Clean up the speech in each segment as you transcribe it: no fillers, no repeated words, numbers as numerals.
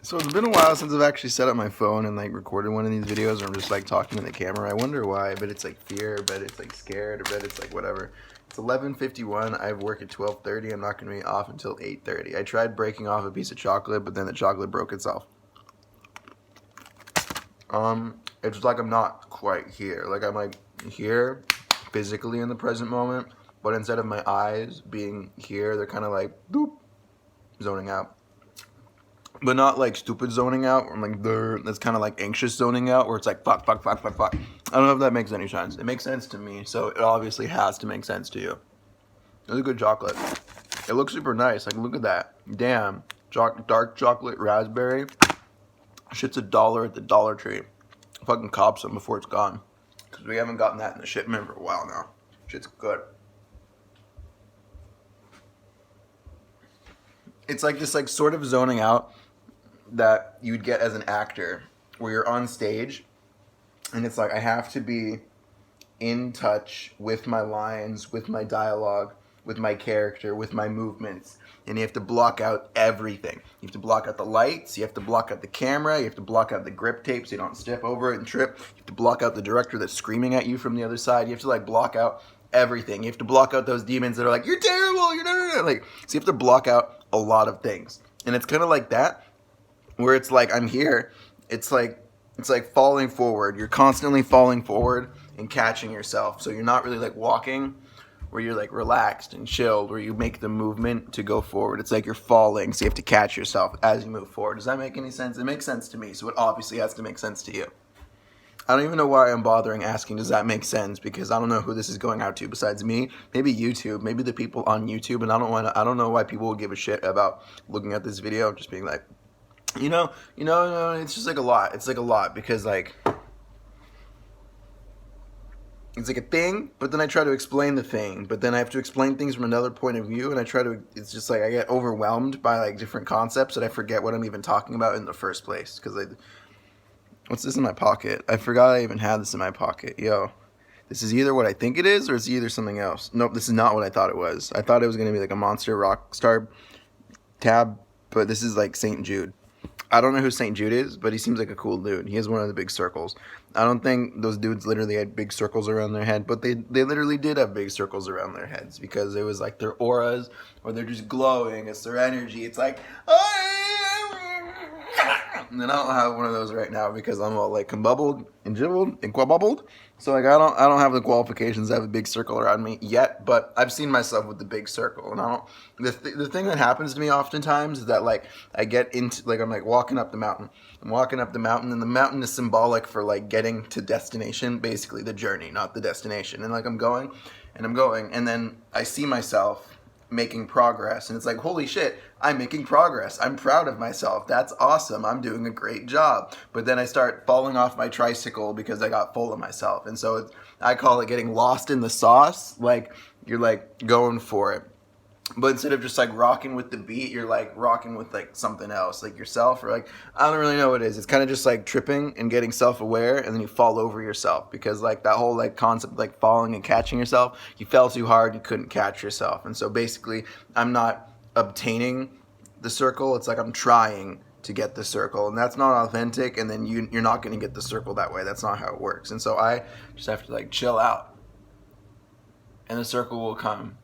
So it's been a while since I've actually set up my phone and like recorded one of these videos, or I'm just like talking in the camera. I wonder why. I bet it's like fear. I bet it's like scared. I bet it's like whatever. It's 11:51. I have work at 12:30. I'm not gonna be off until 8:30. I tried breaking off a piece of chocolate, but then the chocolate broke itself. It's like I'm not quite here. Like I'm like here, physically in the present moment, but instead of my eyes being here, they're kind of like boop, zoning out. But not like stupid zoning out, or like that's kind of like anxious zoning out, where it's like fuck, fuck, fuck, fuck, fuck. I don't know if that makes any sense. It makes sense to me, so it obviously has to make sense to you. It's a good chocolate. It looks super nice. Like look at that. Damn, dark chocolate raspberry. Shit's $1 at the Dollar Tree. Fucking cop some before it's gone, because we haven't gotten that in the shipment for a while now. Shit's good. It's like this like sort of zoning out that you'd get as an actor, where you're on stage and it's like I have to be in touch with my lines, with my dialogue, with my character, with my movements, and you have to block out everything. You have to block out the lights, you have to block out the camera, you have to block out the grip tape so you don't step over it and trip. You have to block out the director that's screaming at you from the other side. You have to like block out everything. You have to block out those demons that are like, you're terrible, you're no. Like, so you have to block out a lot of things. And it's kind of like that, where it's like I'm here. It's like falling forward. You're constantly falling forward and catching yourself. So you're not really like walking, where you're like relaxed and chilled, where you make the movement to go forward. It's like you're falling, so you have to catch yourself as you move forward. Does that make any sense? It makes sense to me, so it obviously has to make sense to you. I don't even know why I'm bothering asking, does that make sense? Because I don't know who this is going out to besides me. Maybe YouTube, maybe the people on YouTube, and I don't know why people would give a shit about looking at this video, just being like, it's just like a lot. It's like a lot because like it's like a thing, but then I try to explain the thing, but then I have to explain things from another point of view, and it's just like I get overwhelmed by like different concepts that I forget what I'm even talking about in the first place. Because what's this in my pocket? I forgot I even had this in my pocket. Yo, this is either what I think it is, or it's either something else. Nope, this is not what I thought it was. I thought it was going to be like a Monster Rockstar tab, but this is like St. Jude. I don't know who St. Jude is, but he seems like a cool dude. He has one of the big circles. I don't think those dudes literally had big circles around their head, but they literally did have big circles around their heads, because it was like their auras, or they're just glowing. It's their energy. It's like, and then I don't have one of those right now because I'm all like combubbled and jibbled and quabubbled. So like I don't have the qualifications to have a big circle around me yet, but I've seen myself with the big circle, and I don't. The thing that happens to me oftentimes is that like I get into like I'm like walking up the mountain. I'm walking up the mountain, and the mountain is symbolic for like getting to destination, basically the journey, not the destination. And like I'm going, and then I see myself making progress, and it's like, holy shit, I'm making progress. I'm proud of myself. That's awesome. I'm doing a great job. But then I start falling off my tricycle because I got full of myself. And so I call it getting lost in the sauce. Like you're like going for it, but instead of just like rocking with the beat, you're like rocking with like something else, like yourself, or like I don't really know what it is. It's kind of just like tripping and getting self-aware, and then you fall over yourself, because like that whole like concept of, like falling and catching yourself, you fell too hard, you couldn't catch yourself. And so basically I'm not obtaining the circle. It's like I'm trying to get the circle, and that's not authentic, and then you're not going to get the circle that way. That's not how it works. And so I just have to like chill out, and the circle will come.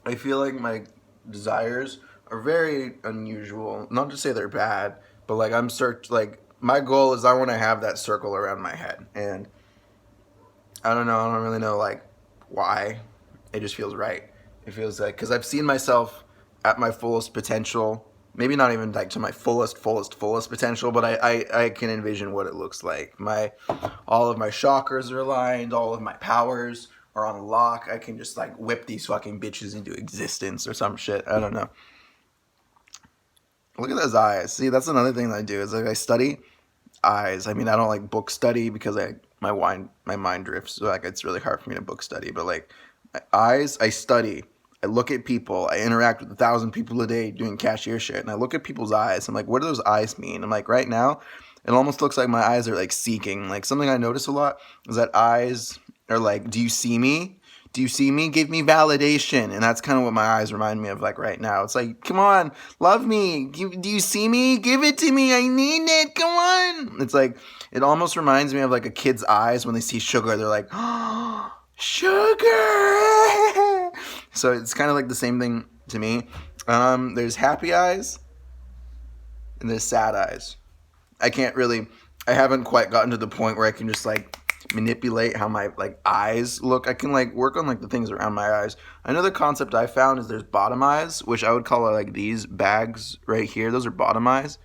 I feel like my desires are very unusual. Not to say they're bad, but like my goal is I want to have that circle around my head, and I don't know. I don't really know like why. It just feels right. It feels like, because I've seen myself at my fullest potential. Maybe not even like to my fullest potential, but I can envision what it looks like. All of my chakras are aligned. All of my powers are on lock. I can just like whip these fucking bitches into existence or some shit. I don't know. Look at those eyes. See, that's another thing that I do is like I study eyes. I mean, I don't like book study because my mind drifts. So like it's really hard for me to book study. But like my eyes, I study. I look at people. I interact with 1,000 people a day doing cashier shit, and I look at people's eyes. I'm like, what do those eyes mean? I'm like, right now, it almost looks like my eyes are like seeking. Like something I notice a lot is that eyes are like, do you see me? Do you see me? Give me validation. And that's kind of what my eyes remind me of like right now. It's like, come on, love me. Do you see me? Give it to me. I need it. Come on. It's like, it almost reminds me of like a kid's eyes when they see sugar. They're like, oh, sugar. So it's kind of like the same thing to me. There's happy eyes and there's sad eyes. I haven't quite gotten to the point where I can just like manipulate how my like eyes look. I can like work on like the things around my eyes. Another concept I found is there's bottom eyes, which I would call like these bags right here. Those are bottom eyes.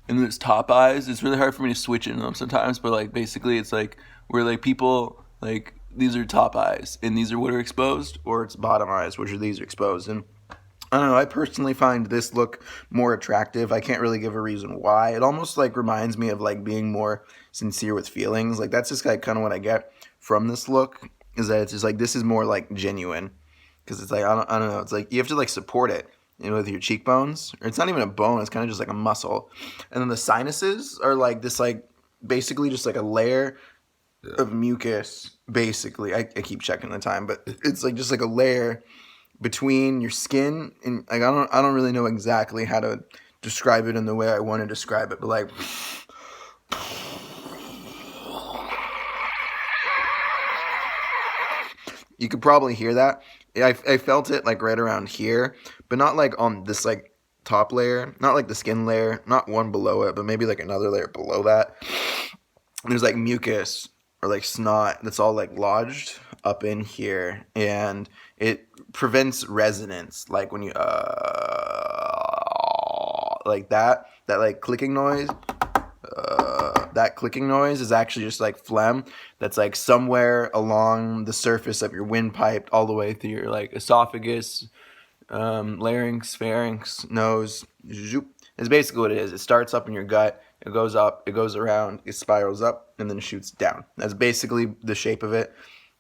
And there's top eyes. It's really hard for me to switch into them sometimes, but like basically it's like where like people like these are top eyes and these are what are exposed, or it's bottom eyes, which are these are exposed. And I don't know, I personally find this look more attractive. I can't really give a reason why. It almost like reminds me of like being more sincere with feelings. Like that's just like kind of what I get from this look, is that it's just like this is more like genuine, because it's like I don't know, it's like you have to like support it, you know, with your cheekbones, or it's not even a bone, it's kind of just like a muscle. And then the sinuses are like this like basically just like a layer of mucus basically. I keep checking the time, but it's like just like a layer between your skin and like I don't really know exactly how to describe it in the way I want to describe it, but like you could probably hear that. I felt it like right around here, but not like on this like top layer, not like the skin layer, not one below it, but maybe like another layer below that. And there's like mucus or like snot that's all like lodged up in here, and it prevents resonance, like when you like that like clicking noise. That clicking noise is actually just like phlegm that's like somewhere along the surface of your windpipe all the way through your like esophagus, larynx, pharynx, nose. Zoop. It's basically what it is. It starts up in your gut, it goes up, it goes around, it spirals up, and then shoots down. That's basically the shape of it.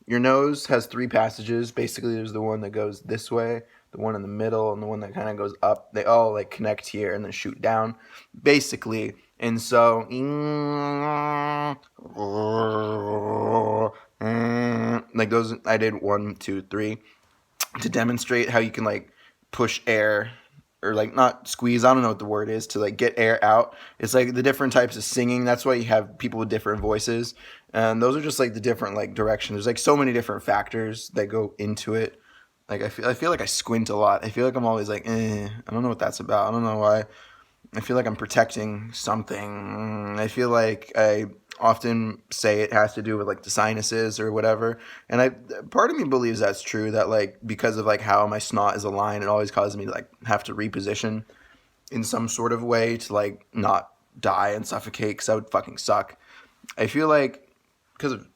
Your nose has 3 passages. Basically, there's the one that goes this way, the one in the middle, and the one that kind of goes up. They all like connect here and then shoot down, basically. And so, like those, I did 1, 2, 3 to demonstrate how you can like push air, or like not squeeze, I don't know what the word is, to like get air out. It's like the different types of singing. That's why you have people with different voices. And those are just like the different like directions. There's like so many different factors that go into it. Like I feel like I squint a lot. I feel like I'm always like, I don't know what that's about. I don't know why. I feel like I'm protecting something. I feel like I often say it has to do with like the sinuses or whatever. And part of me believes that's true, that like because of like how my snot is aligned, it always causes me to like have to reposition in some sort of way to like not die and suffocate, because that would fucking suck. I feel like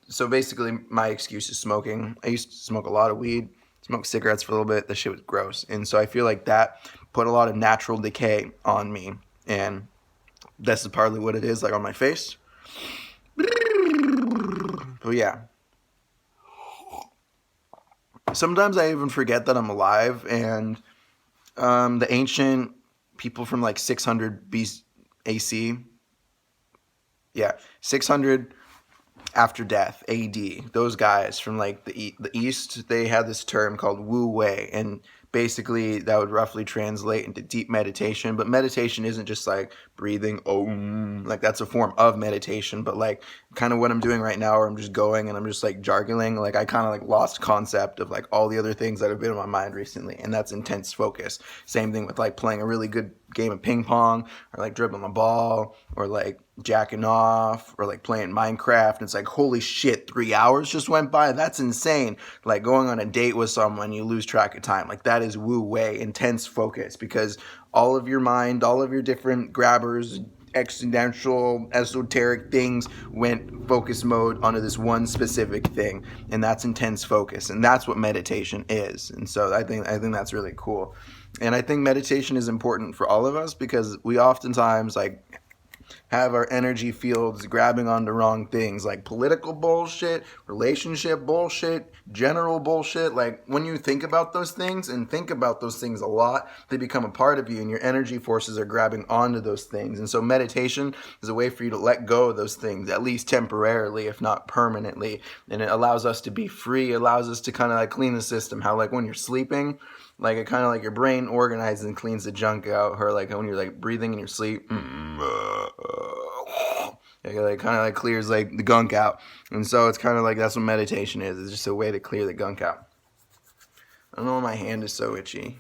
so basically my excuse is smoking. I used to smoke a lot of weed, smoke cigarettes for a little bit. That shit was gross. And so I feel like that put a lot of natural decay on me. And that's partly what it is, like on my face. But yeah. Sometimes I even forget that I'm alive, and the ancient people from like 600 BC, 600 after death, AD, those guys from like the East, they had this term called Wu Wei, and basically that would roughly translate into deep meditation. But meditation isn't just like breathing, like that's a form of meditation, but like kind of what I'm doing right now, where I'm just going and I'm just like jargling, like I kind of like lost concept of like all the other things that have been in my mind recently, and that's intense focus. Same thing with like playing a really good game of ping pong, or like dribbling the ball, or like jacking off, or like playing Minecraft, and it's like, holy shit, 3 hours just went by. That's insane. Like going on a date with someone, you lose track of time. Like that is Wu Wei, intense focus, because all of your mind, all of your different grabbers, existential, esoteric things went focus mode onto this one specific thing, and that's intense focus, and that's what meditation is. And so I think that's really cool. And I think meditation is important for all of us, because we oftentimes like have our energy fields grabbing onto wrong things like political bullshit, relationship bullshit, general bullshit. Like when you think about those things and think about those things a lot, they become a part of you and your energy forces are grabbing onto those things. And so meditation is a way for you to let go of those things, at least temporarily, if not permanently. And it allows us to be free, allows us to kind of like clean the system. How like when you're sleeping, like it kind of like your brain organizes and cleans the junk out, or like when you're like breathing in your sleep, it like kind of like clears like the gunk out. And so it's kind of like that's what meditation is. It's just a way to clear the gunk out. I don't know why my hand is so itchy.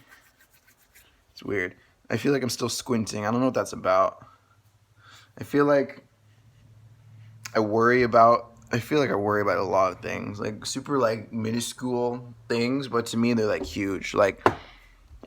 It's weird. I feel like I'm still squinting. I don't know what that's about. I feel like I worry about a lot of things, like super like minuscule things, but to me they're like huge. Like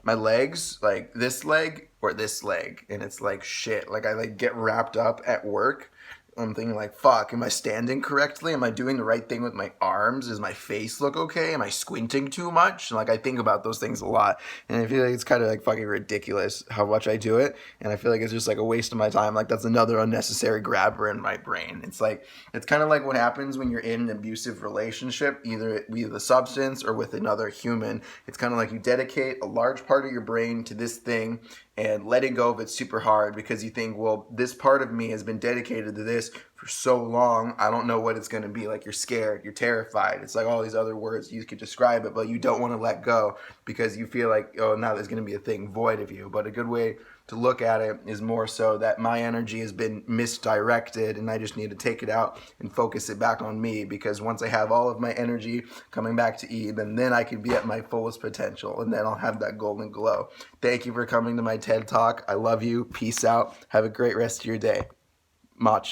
my legs, like this leg or this leg, and it's like shit. Like I like get wrapped up at work. I'm thinking like, fuck, am I standing correctly? Am I doing the right thing with my arms? Does my face look okay? Am I squinting too much? And like I think about those things a lot, and I feel like it's kind of like fucking ridiculous how much I do it, and I feel like it's just like a waste of my time. Like that's another unnecessary grabber in my brain. It's like it's kind of like what happens when you're in an abusive relationship, either with a substance or with another human. It's kind of like you dedicate a large part of your brain to this thing, and letting go of it's super hard because you think, well, this part of me has been dedicated to this for so long, I don't know what it's going to be. Like you're scared, you're terrified. It's like all these other words you could describe it, but you don't want to let go because you feel like, oh, now there's going to be a thing void of you. But a good way to look at it is more so that my energy has been misdirected and I just need to take it out and focus it back on me, because once I have all of my energy coming back to Eve, and then I can be at my fullest potential, and then I'll have that golden glow. Thank you for coming to my TED Talk. I love you. Peace out. Have a great rest of your day. Mach.